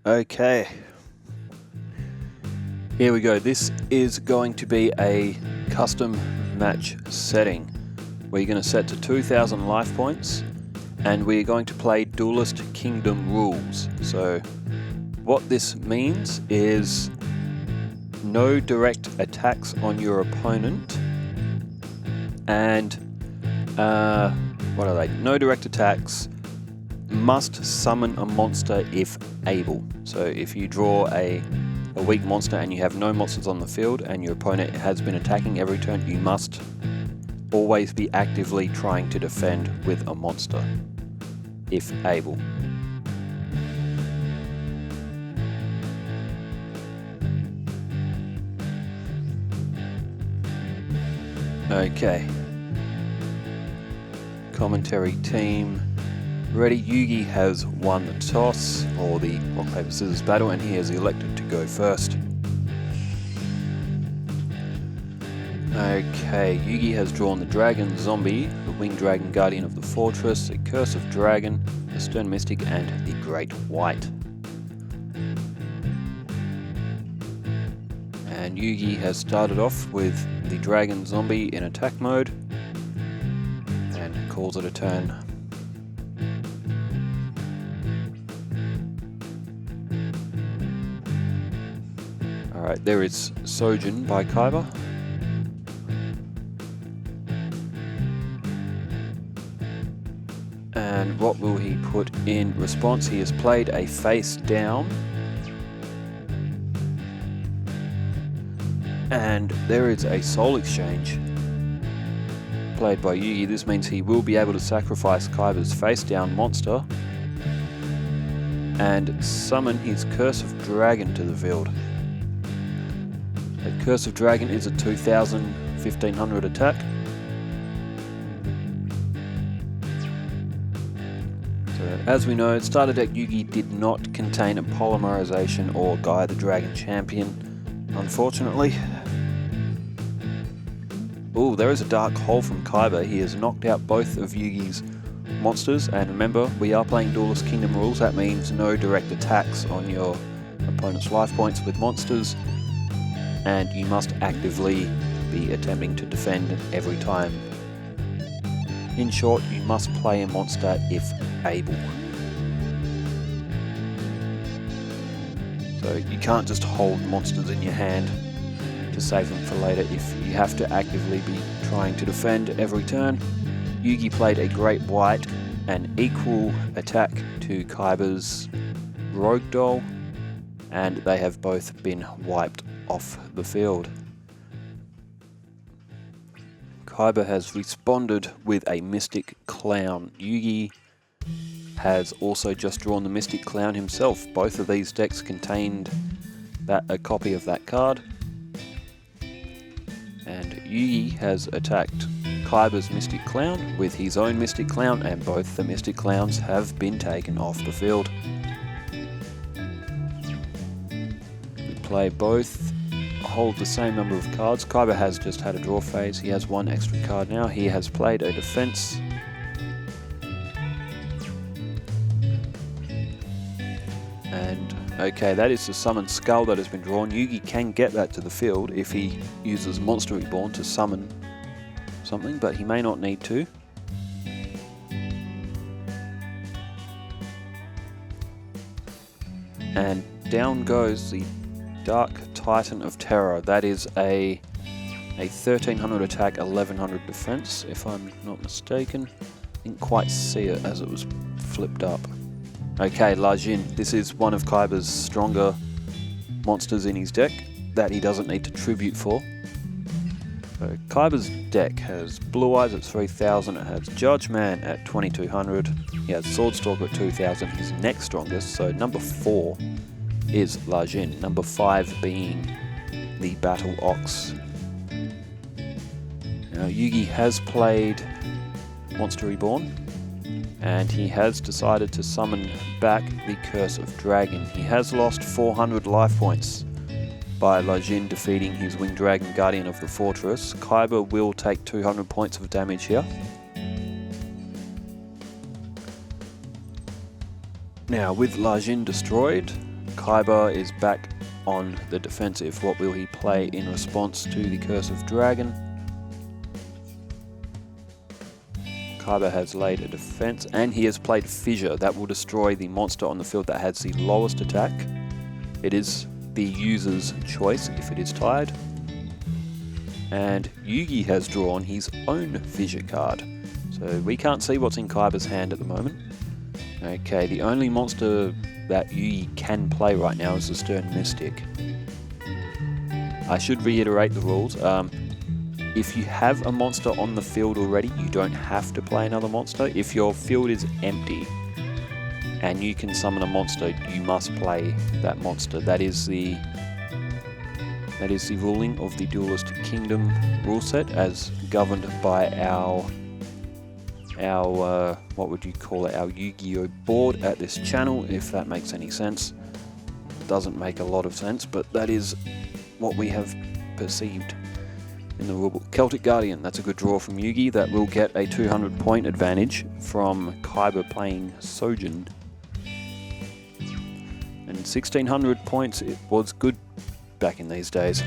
Okay. Here we go. This is going to be a custom match setting. We're going to set to 2,000 life points and we're going to play Duelist Kingdom rules. So what this means is no direct attacks on your opponent and what are they? No direct attacks. Must summon a monster if able. So if you draw a weak monster and you have no monsters on the field and your opponent has been attacking every turn, you must always be actively trying to defend with a monster if able. Okay. Commentary team. Ready, Yugi has won the toss, or the rock, paper, scissors battle, and he has elected to go first. Okay, Yugi has drawn the Dragon Zombie, the Winged Dragon Guardian of the Fortress, the Curse of Dragon, the Stern Mystic, and the Great White. And Yugi has started off with the Dragon Zombie in attack mode, and calls it a turn. Alright, there is Sojin by Kaiba. And what will he put in response? He has played a face down. And there is a soul exchange played by Yugi. This means he will be able to sacrifice Kaiba's face down monster and summon his Curse of Dragon to the field. A Curse of Dragon is a 2,000, 1,500 attack. So as we know, starter deck Yugi did not contain a Polymerization or Gaia the Dragon Champion, unfortunately. Oh, there is a Dark Hole from Kaiba. He has knocked out both of Yugi's monsters, and remember, we are playing Duelist Kingdom rules. That means no direct attacks on your opponent's life points with monsters, and you must actively be attempting to defend every time. In short, you must play a monster if able. So you can't just hold monsters in your hand to save them for later if you have to actively be trying to defend every turn. Yugi played a Great White, an equal attack to Kaiba's Rogue Doll, and they have both been wiped off the field. Kaiba has responded with a Mystic Clown. Yugi has also just drawn the Mystic Clown himself. Both of these decks contained a copy of that card. And Yugi has attacked Kaiba's Mystic Clown with his own Mystic Clown, and both the Mystic Clowns have been taken off the field. We play both, hold the same number of cards. Kaiba has just had a draw phase. He has one extra card now. He has played a defense. And okay, that is the summoned skull that has been drawn. Yugi can get that to the field if he uses Monster Reborn to summon something, but he may not need to. And down goes the Dark Titan of Terror. That is a 1,300 attack, 1,100 defense, if I'm not mistaken. Didn't quite see it as it was flipped up. Okay, Lajin. This is one of Kaiba's stronger monsters in his deck that he doesn't need to tribute for. So Kaiba's deck has Blue Eyes at 3,000, it has Judge Man at 2,200, he has Swordstalker at 2,000, his next strongest, so number 4 is Lajin, number 5 being the Battle Ox. Now Yugi has played Monster Reborn, and he has decided to summon back the Curse of Dragon. He has lost 400 life points by Lajin defeating his Winged Dragon Guardian of the Fortress. Kaiba will take 200 points of damage here. Now with Lajin destroyed, Kaiba is back on the defensive. What will he play in response to the Curse of Dragon? Kaiba has laid a defense, and he has played Fissure. That will destroy the monster on the field that has the lowest attack. It is the user's choice if it is tied. And Yugi has drawn his own Fissure card. So we can't see what's in Kaiba's hand at the moment. Okay, the only monster that Yugi can play right now is the Stern Mystic. I should reiterate the rules. If you have a monster on the field already, you don't have to play another monster. If your field is empty and you can summon a monster, you must play that monster. That is the ruling of the Duelist Kingdom rule set, as governed by our what would you call it, our Yu-Gi-Oh board at this channel, if that makes any sense. It doesn't make a lot of sense, but that is what we have perceived in the rulebook. Celtic Guardian, that's a good draw from Yugi. That will get a 200 point advantage from Kaiba playing Sojin. And 1600 points, it was good back in these days.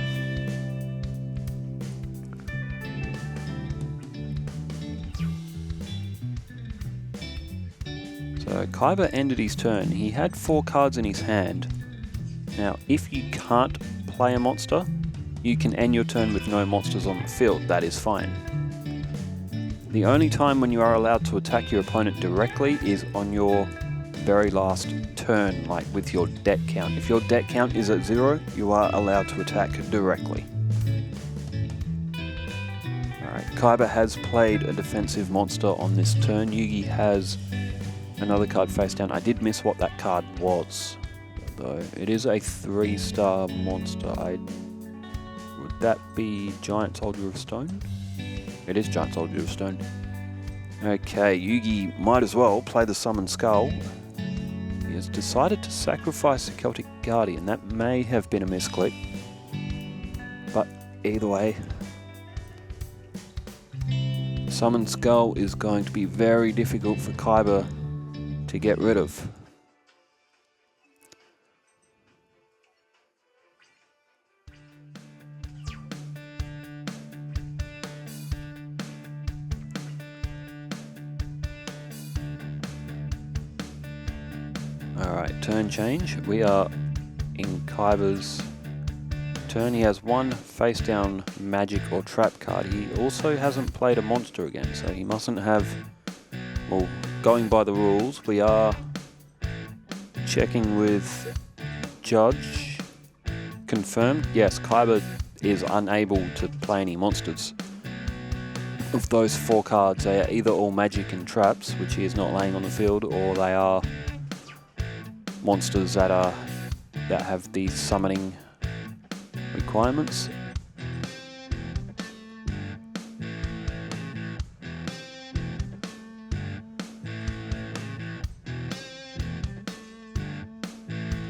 So Kaiba ended his turn. He had 4 cards in his hand. Now, if you can't play a monster, you can end your turn with no monsters on the field. That is fine. The only time when you are allowed to attack your opponent directly is on your very last turn, like with your deck count. If your deck count is at 0, you are allowed to attack directly. Alright, Kaiba has played a defensive monster on this turn. Yugi has another card face down. I did miss what that card was, though. It is a 3-star monster. Would that be Giant Soldier of Stone? It is Giant Soldier of Stone. Okay, Yugi might as well play the Summon Skull. He has decided to sacrifice the Celtic Guardian. That may have been a misclick, but either way, Summon Skull is going to be very difficult for Kaiba to get rid of. Alright, turn change. We are in Kaiba's turn. He has 1 face down magic or trap card. He also hasn't played a monster again, so he mustn't have, well, going by the rules, we are checking with Judge. Confirmed. Yes, Kaiba is unable to play any monsters. Of those 4 cards, they are either all magic and traps, which he is not laying on the field, or they are monsters that have the summoning requirements.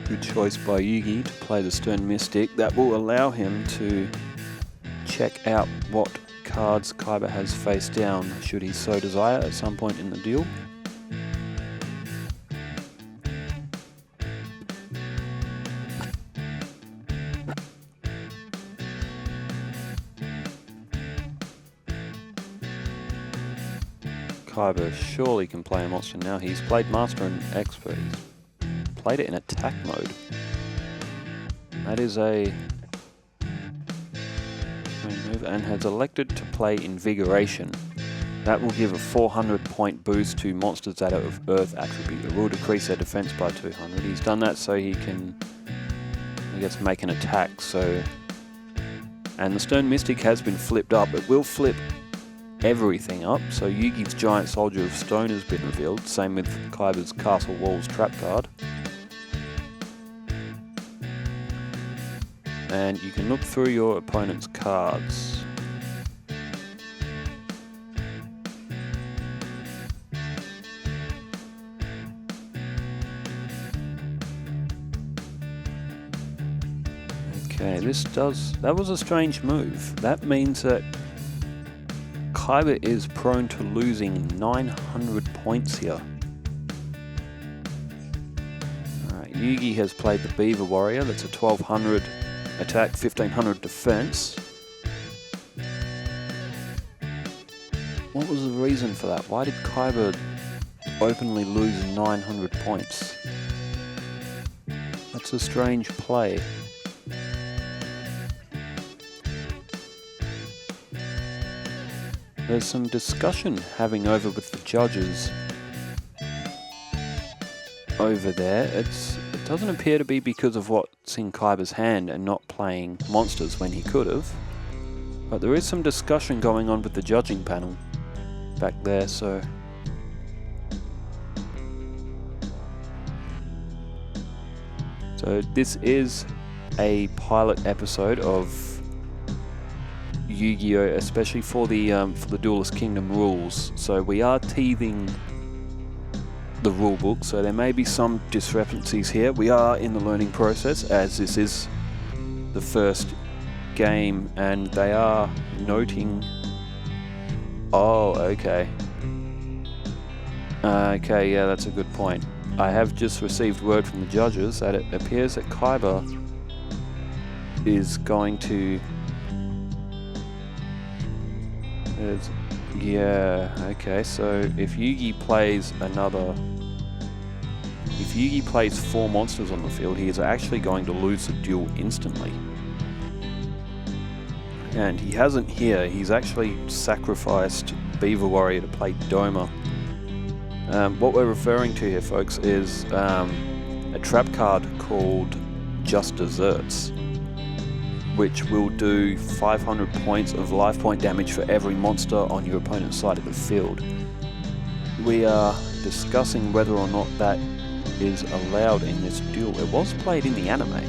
Good choice by Yugi to play the Stern Mystic. That will allow him to check out what cards Kaiba has face down, should he so desire, at some point in the deal. Kaiba surely can play a monster now. He's played Master and Expert. He's played it in attack mode. That is a move, and has elected to play Invigoration. That will give a 400 point boost to monsters that are of Earth attribute. It will decrease their defense by 200. He's done that so he can, I guess, make an attack. So, and the Stern Mystic has been flipped up. It will flip everything up. So Yugi's Giant Soldier of Stone has been revealed. Same with Kaiba's Castle Walls trap card. And you can look through your opponent's cards. Okay, that was a strange move. That means that Kaiba is prone to losing 900 points here. Alright, Yugi has played the Beaver Warrior. That's a 1200 attack, 1500 defense. What was the reason for that? Why did Kaiba openly lose 900 points? That's a strange play. There's some discussion having over with the judges over there. It doesn't appear to be because of what's in Kaiba's hand and not playing monsters when he could have. But there is some discussion going on with the judging panel back there, so... So this is a pilot episode of Yu-Gi-Oh, especially for the Duelist Kingdom rules. So we are teething the rulebook, so there may be some discrepancies here. We are in the learning process, as this is the first game, and they are noting... Oh, okay. Okay, yeah, that's a good point. I have just received word from the judges that it appears that Kaiba is going to... Yeah, okay, so if Yugi plays If Yugi plays 4 monsters on the field, he is actually going to lose the duel instantly. And he hasn't here, he's actually sacrificed Beaver Warrior to play Doma. What we're referring to here, folks, is a trap card called Just Desserts, which will do 500 points of life point damage for every monster on your opponent's side of the field. We are discussing whether or not that is allowed in this duel. It was played in the anime.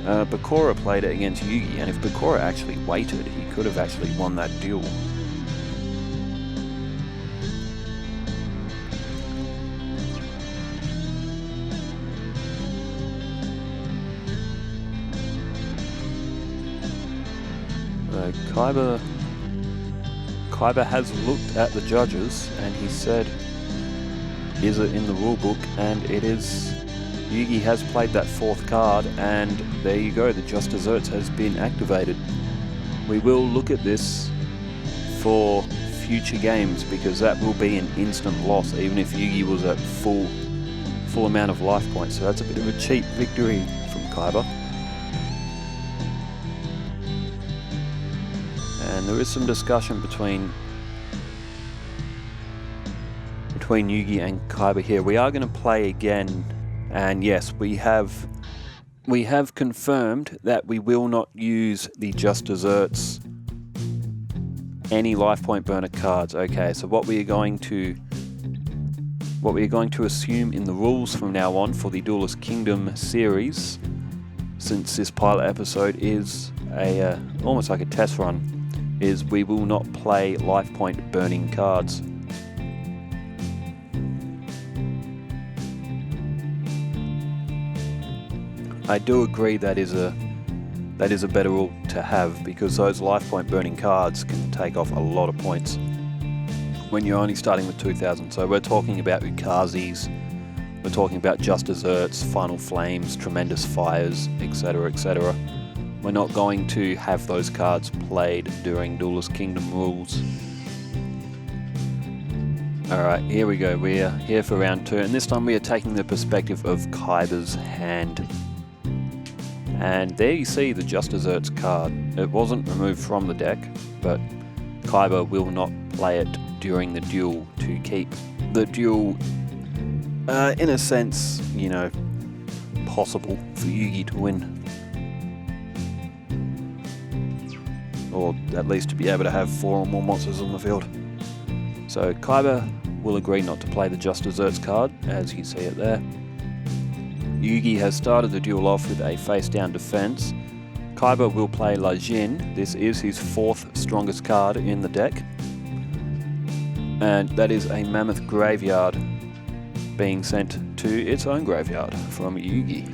Bakura played it against Yugi, and if Bakura actually waited, he could have actually won that duel. Kaiba has looked at the judges and he said, is it in the rulebook? And it is. Yugi has played that 4th card, and there you go, the Just Desserts has been activated. We will look at this for future games, because that will be an instant loss even if Yugi was at full amount of life points, so that's a bit of a cheap victory from Kaiba. And there is some discussion between Yugi and Kaiba here. We are going to play again, and yes, we have confirmed that we will not use the Just Desserts any life point burner cards. Okay, so what we are going to assume in the rules from now on for the Duelist Kingdom series, since this pilot episode is a almost like a test run, is we will not play life point burning cards. I do agree that is a better rule to have, because those life point burning cards can take off a lot of points when you're only starting with 2,000. So we're talking about Ukazis, we're talking about Just Desserts, Final Flames, Tremendous Fires, etc, etc. We're not going to have those cards played during Duelist Kingdom rules. Alright, here we go. We are here for round 2, and this time we are taking the perspective of Kaiba's hand. And there you see the Just Desserts card. It wasn't removed from the deck, but Kaiba will not play it during the duel to keep the duel, in a sense, you know, possible for Yugi to win. Or at least to be able to have 4 or more monsters on the field. So Kaiba will agree not to play the Just Desserts card, as you see it there. Yugi has started the duel off with a face-down defense. Kaiba will play La Jin. This is his 4th strongest card in the deck. And that is a Mammoth Graveyard being sent to its own graveyard from Yugi.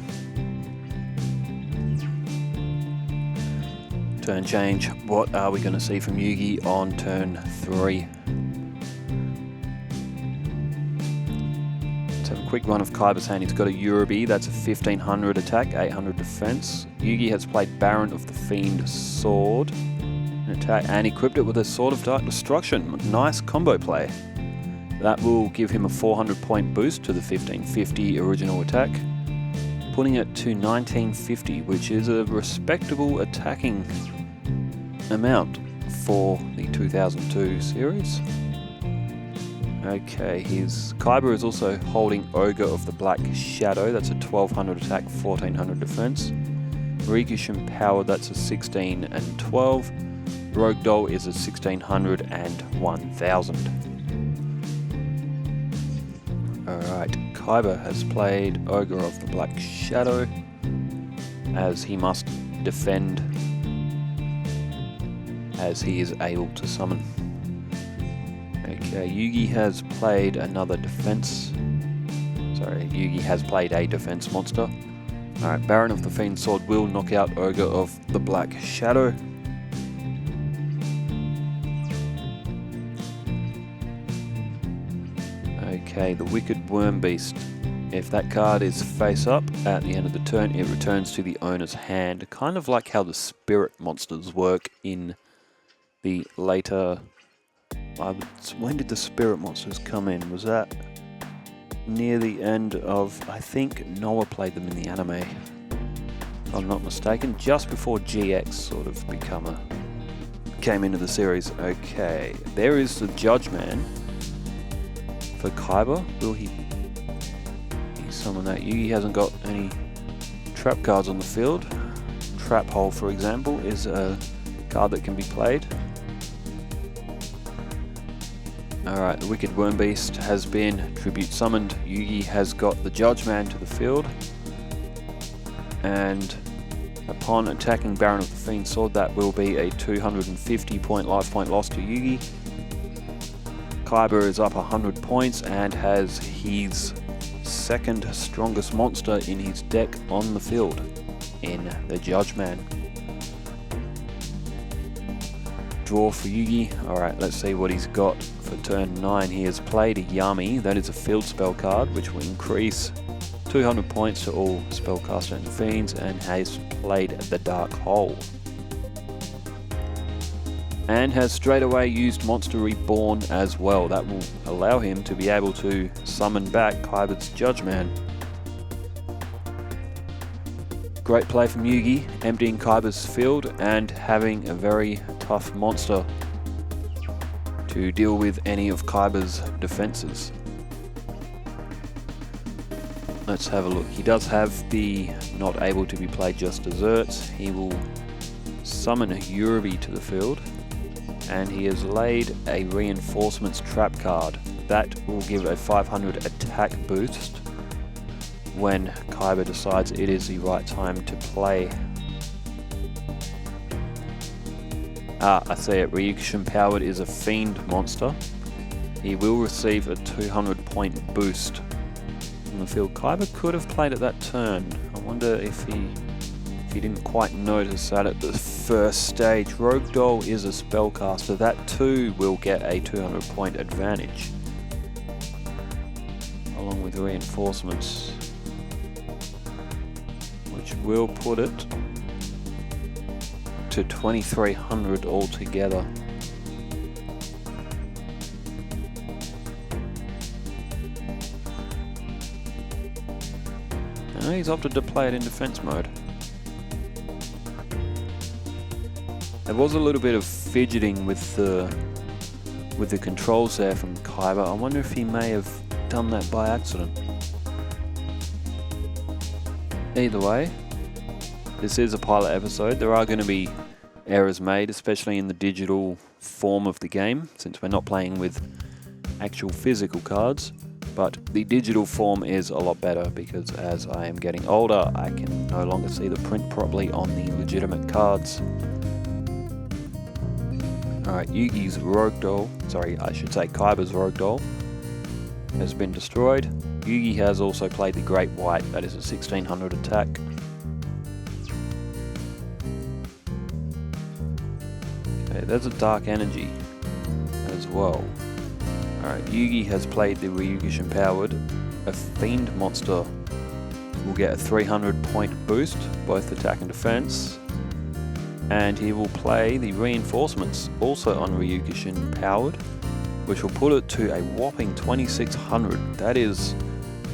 Turn change. What are we going to see from Yugi on turn 3? Let's have a quick run of Kaiba's hand. He's got a Yugi, that's a 1500 attack, 800 defense. Yugi has played Baron of the Fiend Sword, an attack, and equipped it with a Sword of Dark Destruction. Nice combo play. That will give him a 400 point boost to the 1550 original attack, putting it to 1950, which is a respectable attacking amount for the 2002 series. Okay, his Kaiba is also holding Ogre of the Black Shadow, that's a 1200 attack, 1400 defense. Rikishin Power, that's a 16 and 12. Rogue Doll is a 1600 and 1000. Alright, Kaiba has played Ogre of the Black Shadow, as he must defend as he is able to summon. Okay, Yugi has played another defense. Sorry, Yugi has played a defense monster. Alright, Baron of the Fiend Sword will knock out Ogre of the Black Shadow. Okay, the Wicked Worm Beast. If that card is face up at the end of the turn, it returns to the owner's hand. Kind of like how the spirit monsters work in the later... when did the spirit monsters come in? Was that near the end of... I think Noah played them in the anime, if I'm not mistaken, just before GX sort of came into the series. Okay, there is the Judge Man for Kaiba. Will he summon that? Yugi hasn't got any trap cards on the field. Trap Hole, for example, is a card that can be played. Alright, the Wicked Worm Beast has been tribute summoned. Yugi has got the Judge Man to the field, and upon attacking Baron of the Fiend Sword, that will be a 250 point life point loss to Yugi. Kaiba is up 100 points and has his second strongest monster in his deck on the field in the Judge Man. Draw for Yugi. Alright, let's see what he's got for turn 9. He has played a Yami, that is a field spell card, which will increase 200 points to all spellcaster and fiends, and has played the Dark Hole. And has straight away used Monster Reborn as well. That will allow him to be able to summon back Kaiba's Judge Man. Great play from Yugi, emptying Kaiba's field and having a very tough monster to deal with any of Kaiba's defenses. Let's have a look. He does have the not able to be played just desserts. He will summon a Yugi to the field, and he has laid a Reinforcements trap card. That will give a 500 attack boost when Kaiba decides it is the right time to play. I see it. Rikishin Powered is a Fiend monster. He will receive a 200 point boost from the field. Kaiba could have played at that turn. I wonder if he didn't quite notice that at the first stage. Rogue Doll is a spellcaster. That too will get a 200 point advantage, along with Reinforcements, which will put it to 2300 altogether. And he's opted to play it in defense mode. There was a little bit of fidgeting with the controls there from Kaiba. I wonder if he may have done that by accident. Either way, this is a pilot episode. There are going to be errors made, especially in the digital form of the game, since we're not playing with actual physical cards. But the digital form is a lot better, because as I am getting older, I can no longer see the print properly on the legitimate cards. Alright, Yugi's Rogue Doll, sorry, I should say Kaiba's Rogue Doll, has been destroyed. Yugi has also played the Great White, that is a 1600 attack. Okay, there's a Dark Energy as well. Alright, Yugi has played the Rikishin Powered, a Fiend monster will get a 300 point boost, both attack and defense. And he will play the reinforcements, also on Ryugishin powered, which will put it to a whopping 2600. That is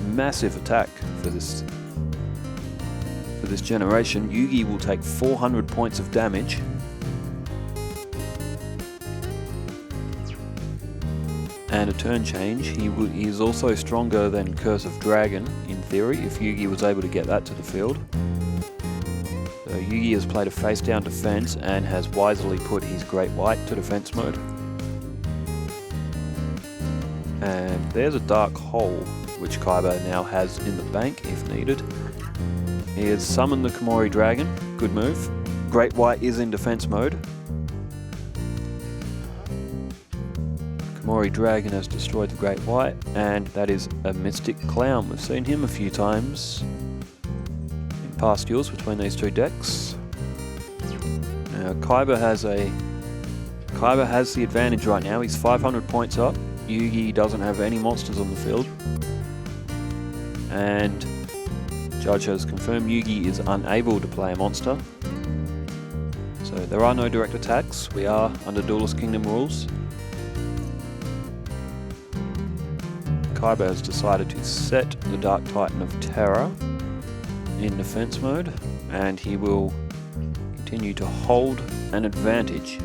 massive attack for this generation. Yugi will take 400 points of damage. And a turn change. He is also stronger than Curse of Dragon, in theory, if Yugi was able to get that to the field. So Yugi has played a face down defense and has wisely put his Great White to defense mode. And there's a Dark Hole, which Kaiba now has in the bank if needed. He has summoned the Komori Dragon, good move. Great White is in defense mode. Komori Dragon has destroyed the Great White, and that is a Mystic Clown. We've seen him a few times in past duels between these two decks. Now Kaiba has the advantage right now. He's 500 points up. Yugi doesn't have any monsters on the field. And Judge has confirmed Yugi is unable to play a monster. So there are no direct attacks. We are under Duelist Kingdom rules. Kaiba has decided to set the Dark Titan of Terror in defense mode, and he will continue to hold an advantage.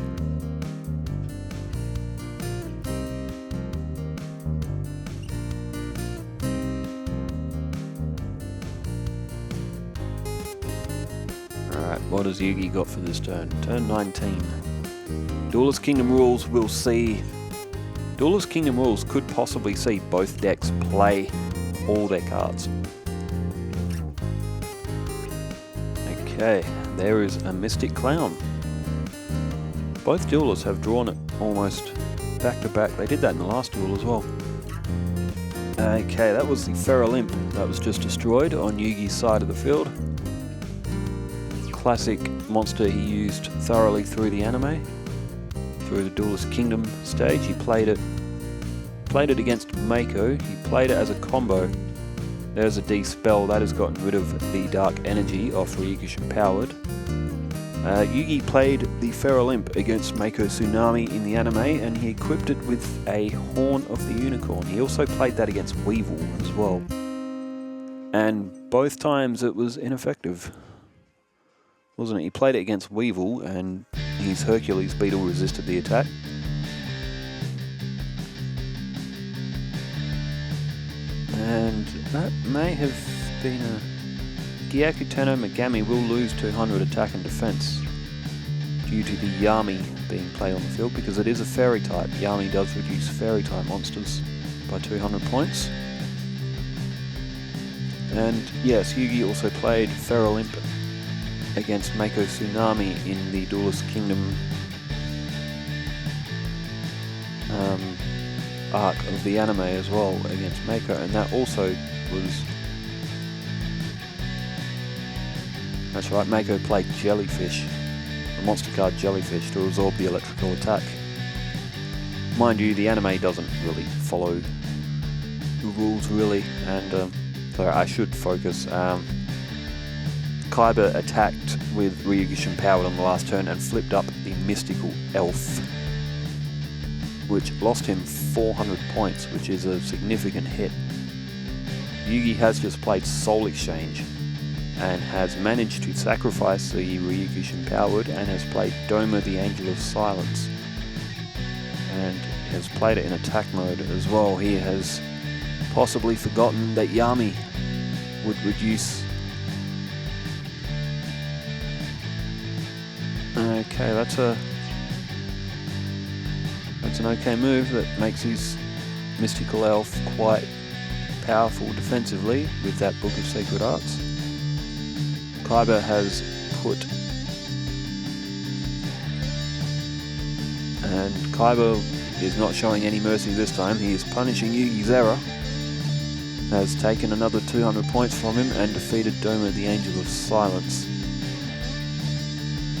Alright, what has Yugi got for this turn? Turn 19. Duelist Kingdom rules will see... Duelist Kingdom rules could possibly see both decks play all their cards. Okay, there is a Mystic Clown. Both duelists have drawn it almost back to back. They did that in the last duel as well. Okay, that was the Feral Imp that was just destroyed on Yugi's side of the field. Classic monster he used thoroughly through the anime. Through the Duelist Kingdom stage, he played it against Mako. He played it as a combo. There's a D-Spell that has gotten rid of the Dark Energy off Ryugishin powered. Yugi played the Feral Imp against Mako Tsunami in the anime, and he equipped it with a Horn of the Unicorn. He also played that against Weevil as well. And both times it was ineffective, wasn't it? He played it against Weevil, and his Hercules Beetle resisted the attack. And that may have been a... Gyakuteno Megami will lose 200 attack and defense due to the Yami being played on the field, because it is a fairy type. Yami does reduce fairy type monsters by 200 points. And yes, Yugi also played Feral Imp against Mako Tsunami in the Duelist Kingdom arc of the anime as well against Mako, and that also was... That's right, Mako played Jellyfish, the monster card Jellyfish, to absorb the electrical attack. Mind you, the anime doesn't really follow the rules really, and so I should focus. Kaiba attacked with Ryugishin powered on the last turn and flipped up the Mystical Elf, which lost him 400 points, which is a significant hit. Yugi has just played Soul Exchange and has managed to sacrifice the Ryugishin powered and has played Doma the Angel of Silence, and has played it in attack mode as well. He has possibly forgotten that Yami would reduce... Okay, that's an okay move that makes his Mystical Elf quite powerful defensively with that Book of Secret Arts. Kaiba has put... And Kaiba is not showing any mercy this time. He is punishing Yugi's error. Has taken another 200 points from him and defeated Doma the Angel of Silence.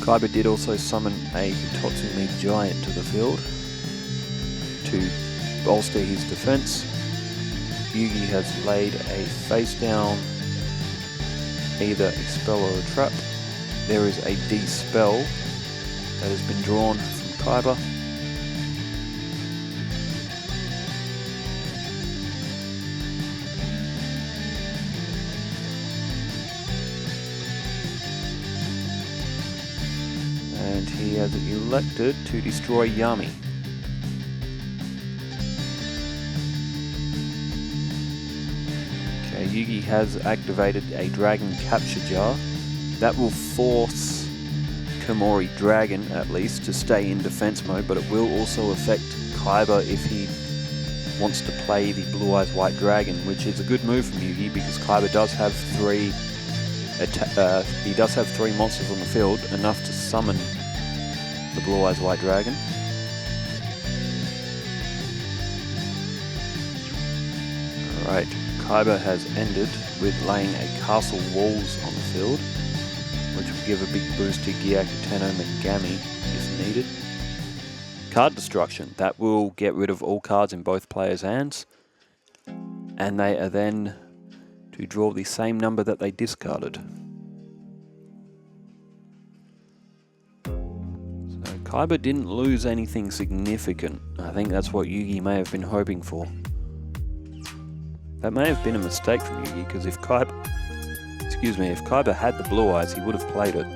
Kaiba did also summon a Hitotsumi Giant to the field to bolster his defense. Yugi has played a face down, either a spell or a trap. There is a D-spell that has been drawn from Kaiba. And he has elected to destroy Yami. Okay, Yugi has activated a dragon capture jar. That will force Komori Dragon, at least, to stay in defense mode, but it will also affect Kaiba if he wants to play the Blue Eyes White Dragon, which is a good move from Yugi because Kaiba does have three monsters on the field, enough to summon the Blue Eyes White Dragon. Alright, Kaiba has ended with laying a castle walls on the field, which will give a big boost to Gyakuteno Megami if needed. Card destruction, that will get rid of all cards in both players' hands, and they are then to draw the same number that they discarded. So Kaiba didn't lose anything significant. I think that's what Yugi may have been hoping for. That may have been a mistake from Yugi, because if Kaiba had the blue eyes, he would have played it.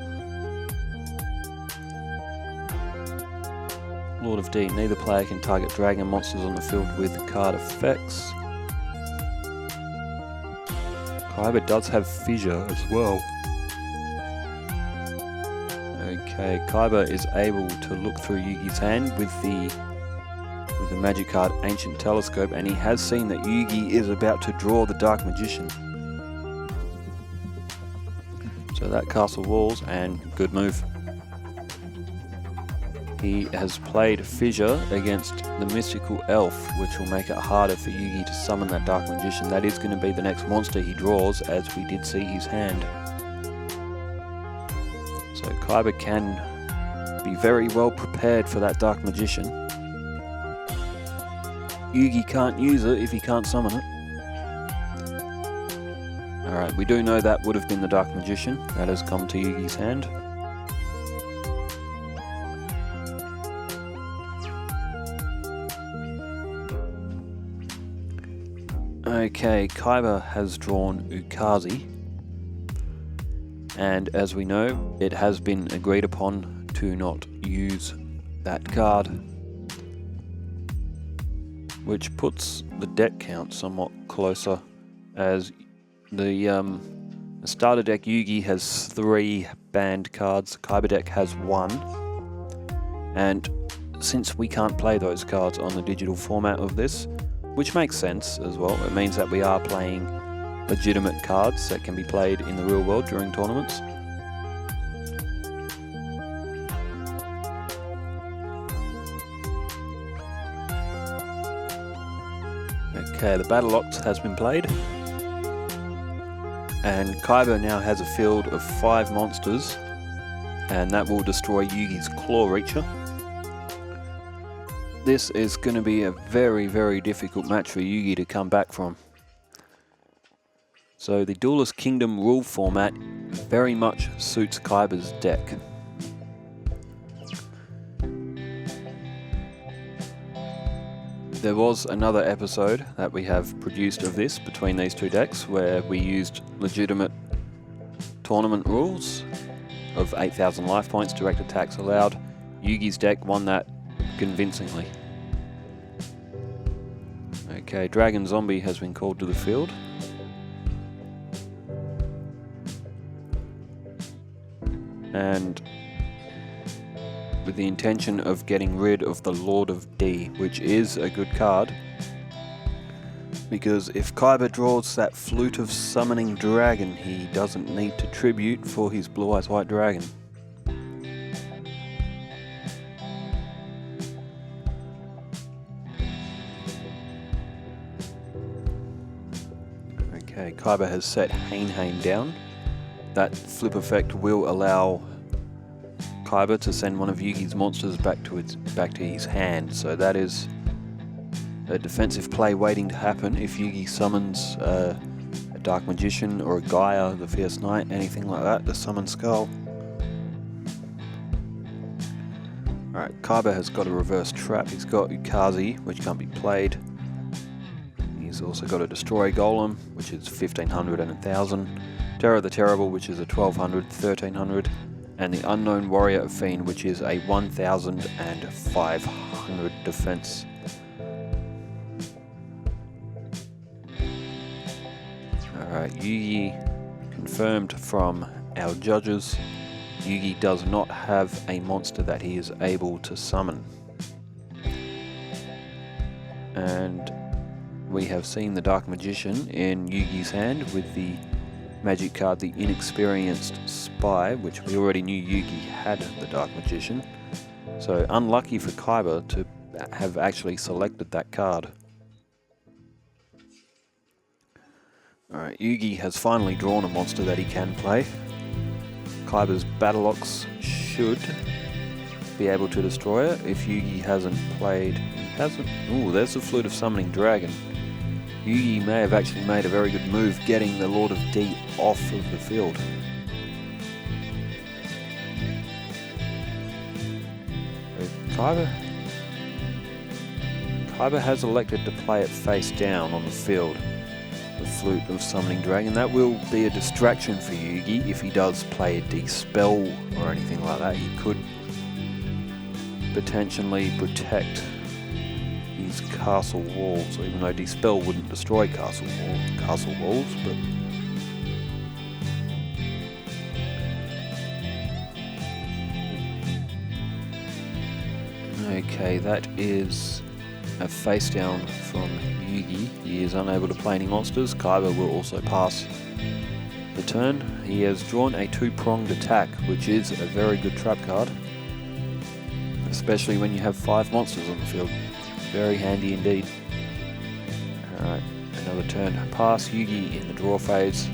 Lord of D, neither player can target dragon monsters on the field with card effects. Kaiba does have Fissure as well. Okay, Kaiba is able to look through Yugi's hand with the magic card Ancient Telescope, and he has seen that Yugi is about to draw the Dark Magician. So that castle walls, and good move. He has played Fissure against the Mystical Elf, which will make it harder for Yugi to summon that Dark Magician. That is going to be the next monster he draws, as we did see his hand. So Kaiba can be very well prepared for that Dark Magician. Yugi can't use it if he can't summon it. Alright, we do know that would have been the Dark Magician. That has come to Yugi's hand. Okay, Kaiba has drawn Ukazi, and as we know, it has been agreed upon to not use that card, which puts the deck count somewhat closer, as the starter deck Yugi has 3 banned cards, Kaiba deck has 1, and since we can't play those cards on the digital format of this, which makes sense as well, it means that we are playing legitimate cards that can be played in the real world during tournaments. Okay, the Battle Ox has been played, and Kaiba now has a field of 5 monsters, and that will destroy Yugi's Claw Reacher. This is going to be a very, very difficult match for Yugi to come back from. So the Duelist Kingdom rule format very much suits Kaiba's deck. There was another episode that we have produced of this between these two decks, where we used legitimate tournament rules of 8,000 life points, direct attacks allowed. Yugi's deck won that convincingly. Okay, Dragon Zombie has been called to the field. And with the intention of getting rid of the Lord of D, which is a good card, because if Kaiba draws that Flute of Summoning Dragon, he doesn't need to tribute for his Blue Eyes White Dragon. Okay, Kaiba has set Hain down. That flip effect will allow Kaiba to send one of Yugi's monsters back to his hand, so that is a defensive play waiting to happen if Yugi summons a Dark Magician or a Gaia, the Fierce Knight, anything like that, the Summon Skull. Alright, Kaiba has got a reverse trap. He's got Ukazi, which can't be played. He's also got a Destroy Golem, which is 1500 and 1000. Terror the Terrible, which is a 1200, 1300. And the Unknown Warrior of Fiend, which is a 1500 defense. Alright, Yugi confirmed from our judges. Yugi does not have a monster that he is able to summon. And we have seen the Dark Magician in Yugi's hand with the magic card, the Inexperienced Spy, which we already knew Yugi had the Dark Magician. So unlucky for Kaiba to have actually selected that card. Alright, Yugi has finally drawn a monster that he can play. Kaiba's Battle Ox should be able to destroy it if Yugi hasn't played. Ooh, there's the Flute of Summoning Dragon. Yugi may have actually made a very good move getting the Lord of D off of the field. Kaiba has elected to play it face down on the field. The Flute of Summoning Dragon. That will be a distraction for Yugi if he does play a Dispel or anything like that. He could potentially protect his castle walls, even though Dispel wouldn't destroy castle walls, but okay, that is a face down from Yugi. He is unable to play any monsters. Kaiba will also pass the turn. He has drawn a two-pronged attack, which is a very good trap card, especially when you have 5 monsters on the field. Very handy indeed. Alright, another turn pass. Yugi in the draw phase.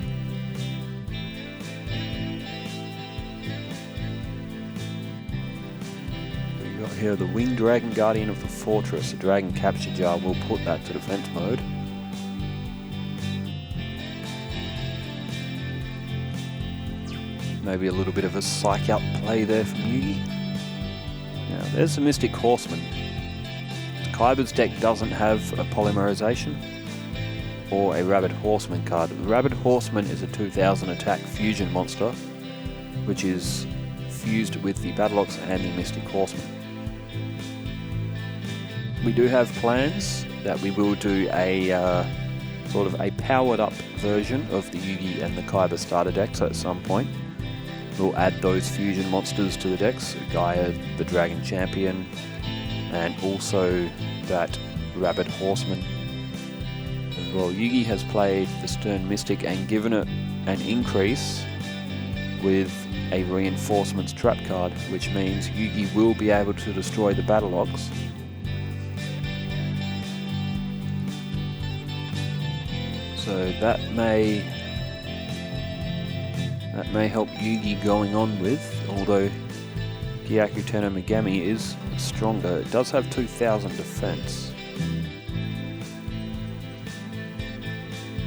We've got here the Winged Dragon, Guardian of the Fortress. The Dragon Capture Jar will put that to defense mode. Maybe a little bit of a psych out play there from Yugi. Now there's the Mystic Horseman. Kaiba's deck doesn't have a Polymerization or a Rabid Horseman card. The Rabid Horseman is a 2000 attack fusion monster, which is fused with the Battle Ox and the Mystic Horseman. We do have plans that we will do a sort of a powered up version of the Yugi and the Kaiba starter decks at some point. We'll add those fusion monsters to the decks, Gaia, the Dragon Champion, and also that Rabid Horseman as well. Yugi has played the Stern Mystic and given it an increase with a Reinforcements trap card, which means Yugi will be able to destroy the Battle Ox. So that may help Yugi going on with, although Gyaku Tenno Megami is stronger. It does have 2000 defense.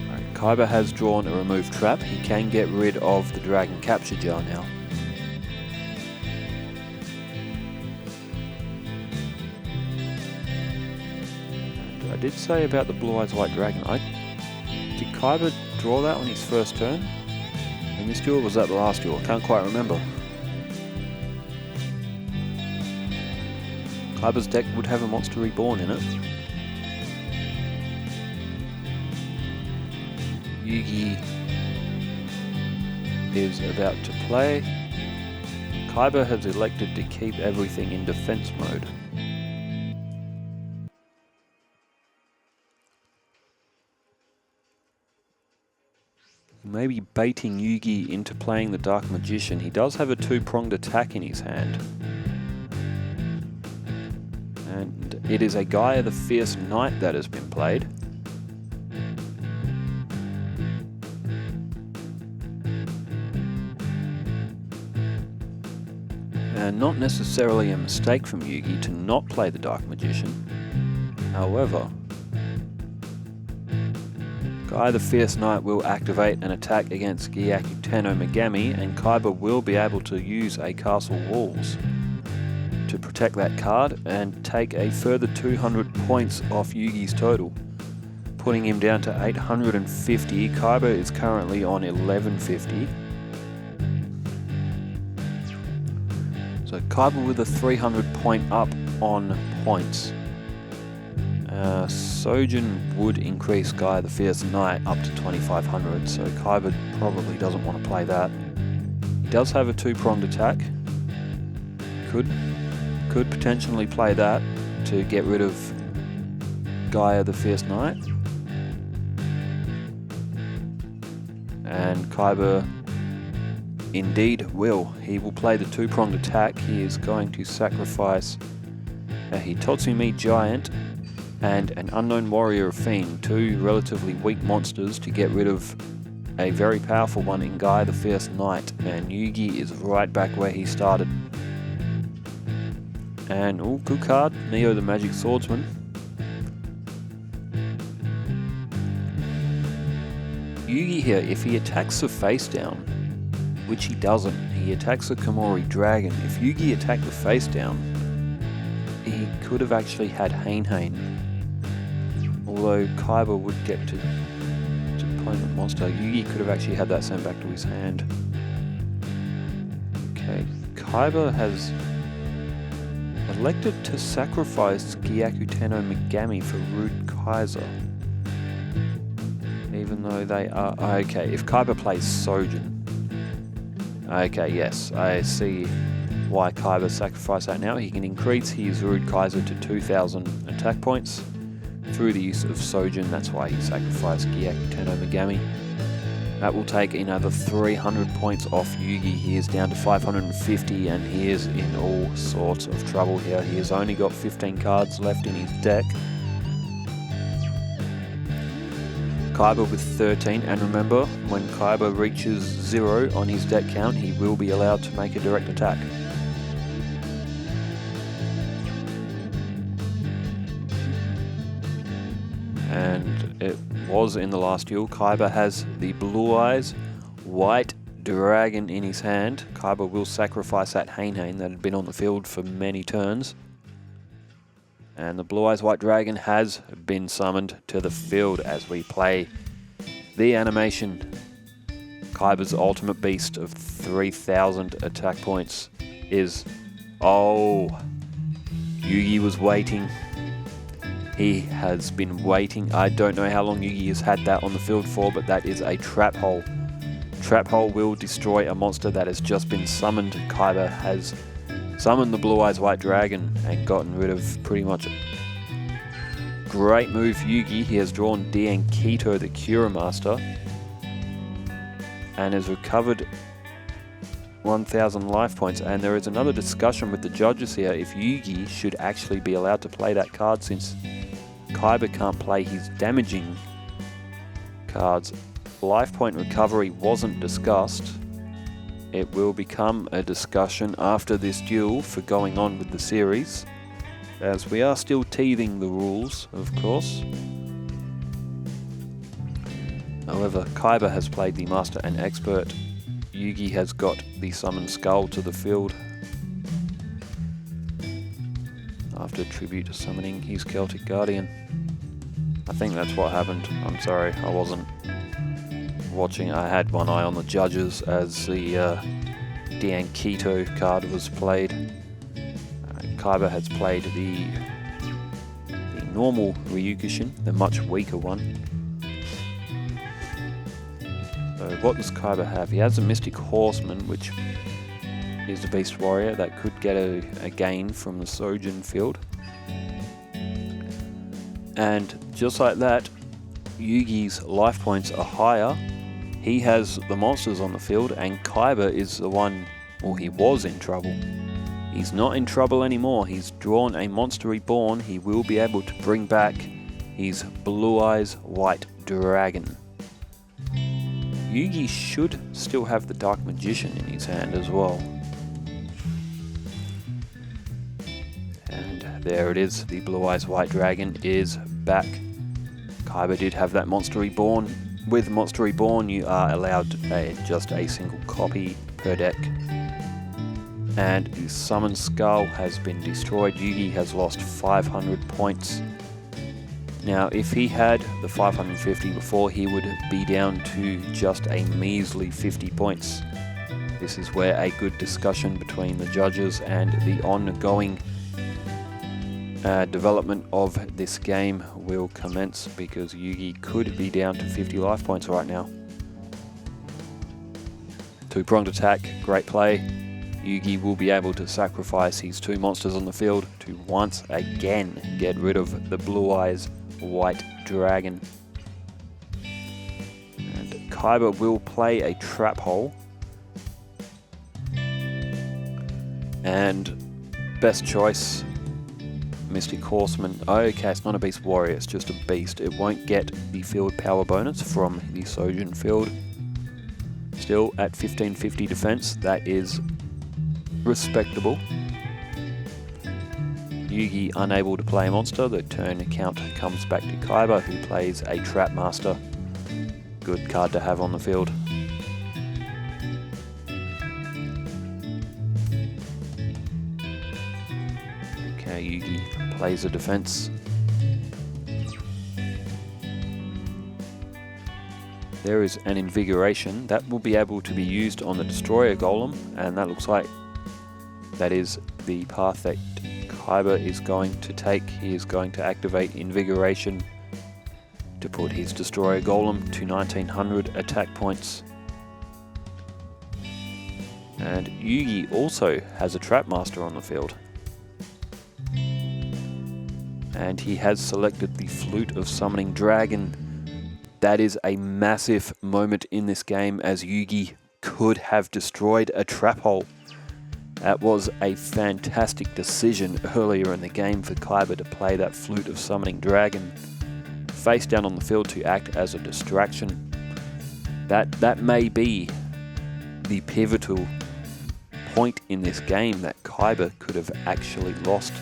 Right, Kaiba has drawn a remove trap. He can get rid of the Dragon Capture Jar now. And I did say about the Blue Eyes White Dragon. Did Kaiba draw that on his first turn? In this duel, or was that the last duel? I can't quite remember. Kaiba's deck would have a Monster Reborn in it. Yugi is about to play. Kaiba has elected to keep everything in defense mode. Maybe baiting Yugi into playing the Dark Magician. He does have a two-pronged attack in his hand. And it is a Gaia the Fierce Knight that has been played. And not necessarily a mistake from Yugi to not play the Dark Magician. However, Guy the Fierce Knight will activate an attack against Gyaku Tenno Megami, and Kaiba will be able to use a Castle Walls to protect that card and take a further 200 points off Yugi's total, putting him down to 850. Kaiba is currently on 1150. So Kaiba with a 300 point up on points. Sojin would increase Guy the Fierce Knight up to 2500, so Kaiba probably doesn't want to play that. He does have a two-pronged attack. Could potentially play that to get rid of Gaia the Fierce Knight. And Kaiba indeed will. He will play the two-pronged attack. He is going to sacrifice a Hitotsumi Giant and an Unknown Warrior Fiend, two relatively weak monsters, to get rid of a very powerful one in Guy the Fierce Knight. And Yugi is right back where he started. And, oh, good card, Neo the Magic Swordsman. Yugi here, if he attacks the face down, which he doesn't, he attacks the Komori Dragon. If Yugi attacked the face down, he could have actually had Hain. Although Kaiba would get to opponent monster, Yugi could have actually had that sent back to his hand. Okay, Kaiba has elected to sacrifice Gyaku Tenno Megami for Rude Kaiser. Even though they are... Okay, if Kaiba plays Sojin. Okay, yes, I see why Kaiba sacrificed that now. He can increase his Rude Kaiser to 2000 attack points through the use of Sojin. That's why he sacrificed Gyaku Tenno Megami. That will take another 300 points off Yugi. He is down to 550 and he is in all sorts of trouble here. He has only got 15 cards left in his deck. Kaiba with 13, and remember, when Kaiba reaches 0 on his deck count, he will be allowed to make a direct attack. And it was in the last duel. Kaiba has the Blue Eyes White Dragon in his hand. Kaiba will sacrifice that Hain that had been on the field for many turns. And the Blue Eyes White Dragon has been summoned to the field as we play the animation. Kaiba's ultimate beast of 3000 attack points is... Oh, Yugi was waiting. He has been waiting. I don't know how long Yugi has had that on the field for, but that is a trap hole. Trap hole will destroy a monster that has just been summoned. Kaiba has summoned the Blue Eyes White Dragon and gotten rid of pretty much great move Yugi. He has drawn Diankito the Cura Master and has recovered 1000 life points. And there is another discussion with the judges here if Yugi should actually be allowed to play that card, since Kaiba can't play his damaging cards. Life point recovery wasn't discussed. It will become a discussion after this duel for going on with the series, as we are still teething the rules, of course. However, Kaiba has played the Master and Expert. Yugi has got the Summoned Skull to the field after tribute summoning his Celtic Guardian. I think that's what happened. I'm sorry, I wasn't watching. I had one eye on the judges as the Diankito card was played. Kaiba has played the normal Ryukushin, the much weaker one. So what does Kaiba have? He has a Mystic Horseman, which is a Beast Warrior that could get a gain from the Sojin field. And just like that, Yugi's life points are higher. He has the monsters on the field, and Kaiba is the one, well, he was in trouble. He's not in trouble anymore. He's drawn a Monster Reborn. He will be able to bring back his Blue Eyes White Dragon. Yugi should still have the Dark Magician in his hand as well. And there it is. The Blue Eyes White Dragon is back. Kaiba did have that Monster Reborn. with Monster Reborn, you are allowed just a single copy per deck. And the Summon Skull has been destroyed. Yugi has lost 500 points. Now, if he had the 550 before, he would be down to just a measly 50 points. This is where a good discussion between the judges and the ongoing development of this game will commence, because Yugi could be down to 50 life points right now. Two-pronged attack, great play. Yugi will be able to sacrifice his two monsters on the field to once again get rid of the Blue Eyes White Dragon. And Kaiba will play a Trap Hole. And best choice, Mystic Horseman. Okay, it's not a Beast Warrior, it's just a Beast. It won't get the field power bonus from the Sojin field. Still at 1550 defense, that is respectable. Yugi unable to play a monster, the turn count comes back to Kaiba, who plays a Trap Master. Good card to have on the field. Okay, Yugi plays a defense. There is an Invigoration that will be able to be used on the Destroyer Golem, and that looks like that is the path that Kaiba is going to take. He is going to activate Invigoration to put his Destroyer Golem to 1900 attack points. And Yugi also has a Trap Master on the field. And he has selected the Flute of Summoning Dragon. That is a massive moment in this game, as Yugi could have destroyed a Trap Hole. That was a fantastic decision earlier in the game for Kaiba to play that Flute of Summoning Dragon face down on the field to act as a distraction. That may be the pivotal point in this game that Kaiba could have actually lost.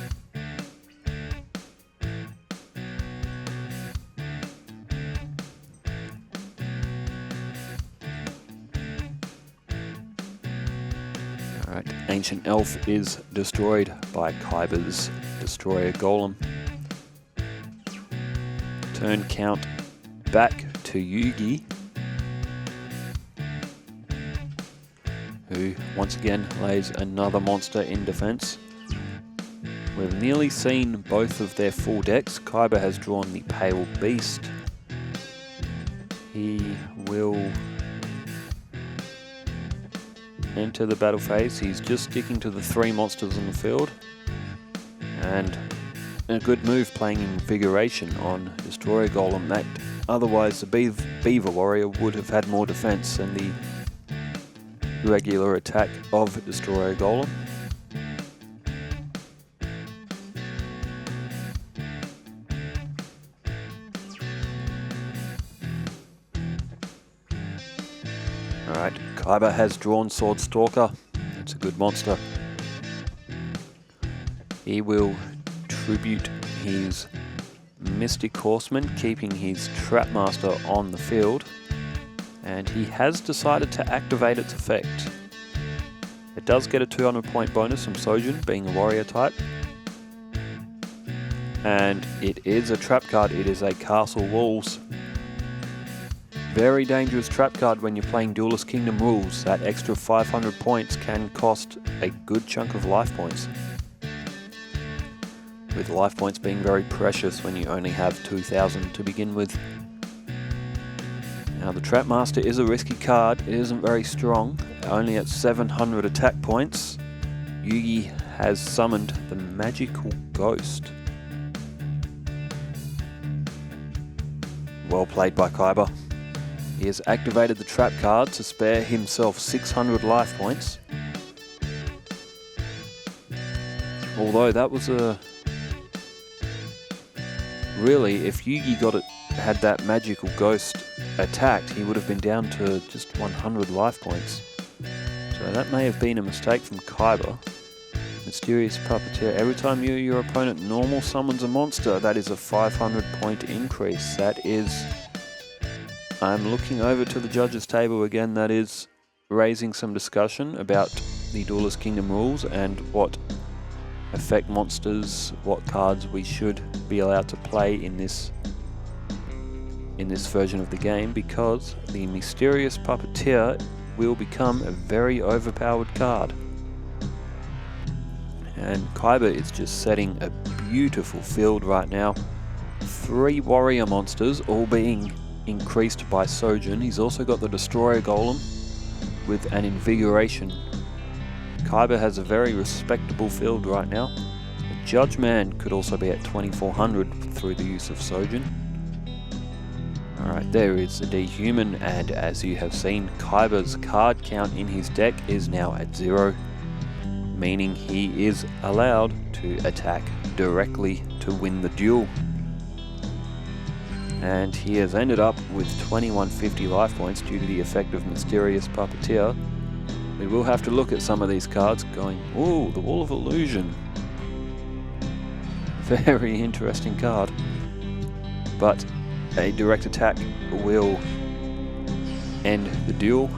Alright, Ancient Elf is destroyed by Kaiba's Destroyer Golem. Turn count back to Yugi, who once again lays another monster in defense. We've nearly seen both of their full decks. Kaiba has drawn the Pale Beast. He will enter the battle phase. He's just sticking to the three monsters on the field, and a good move playing Invigoration on Destroyer Golem. That otherwise the Beaver Warrior would have had more defense than the regular attack of Destroyer Golem. Alright, Kaiba has drawn Sword Stalker. It's a good monster. He will tribute his Mystic Horseman, keeping his Trap Master on the field, and he has decided to activate its effect. It does get a 200 point bonus from Sojin, being a warrior type, and it is a trap card. It is a Castle Walls. Very dangerous trap card when you're playing Duelist Kingdom rules. That extra 500 points can cost a good chunk of life points, with life points being very precious when you only have 2,000 to begin with. Now the Trap Master is a risky card. It isn't very strong, only at 700 attack points. Yugi has summoned the Magical Ghost. Well played by Kaiba. He has activated the trap card to spare himself 600 life points. Although that was a... Really, if Yugi had that Magical Ghost attacked, he would have been down to just 100 life points. So that may have been a mistake from Kaiba. Mysterious Puppeteer. Every time your opponent normal summons a monster, that is a 500 point increase. That is I'm looking over to the judges' table again, that is raising some discussion about the Duelist Kingdom rules and what effect monsters, what cards we should be allowed to play in this version of the game, because the Mysterious Puppeteer will become a very overpowered card. And Kaiba is just setting a beautiful field right now. 3 warrior monsters, all being increased by Sojin. He's also got the Destroyer Golem with an Invigoration. Kaiba has a very respectable field right now. The Judge Man could also be at 2400 through the use of Sojin. Alright, there is the Dehuman, and as you have seen, Kaiba's card count in his deck is now at 0, meaning he is allowed to attack directly to win the duel. And he has ended up with 2150 life points due to the effect of Mysterious Puppeteer. We will have to look at some of these cards going, ooh, the Wall of Illusion. Very interesting card. But a direct attack will end the duel.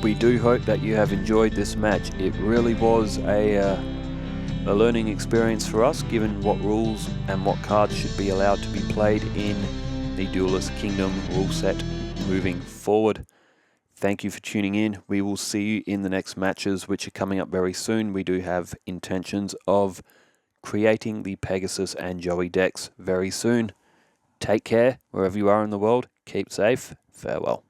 We do hope that you have enjoyed this match. It really was a learning experience for us, given what rules and what cards should be allowed to be played in the Duelist Kingdom rule set moving forward. Thank you for tuning in. We will see you in the next matches, which are coming up very soon. We do have intentions of creating the Pegasus and Joey decks very soon. Take care wherever you are in the world. Keep safe. Farewell.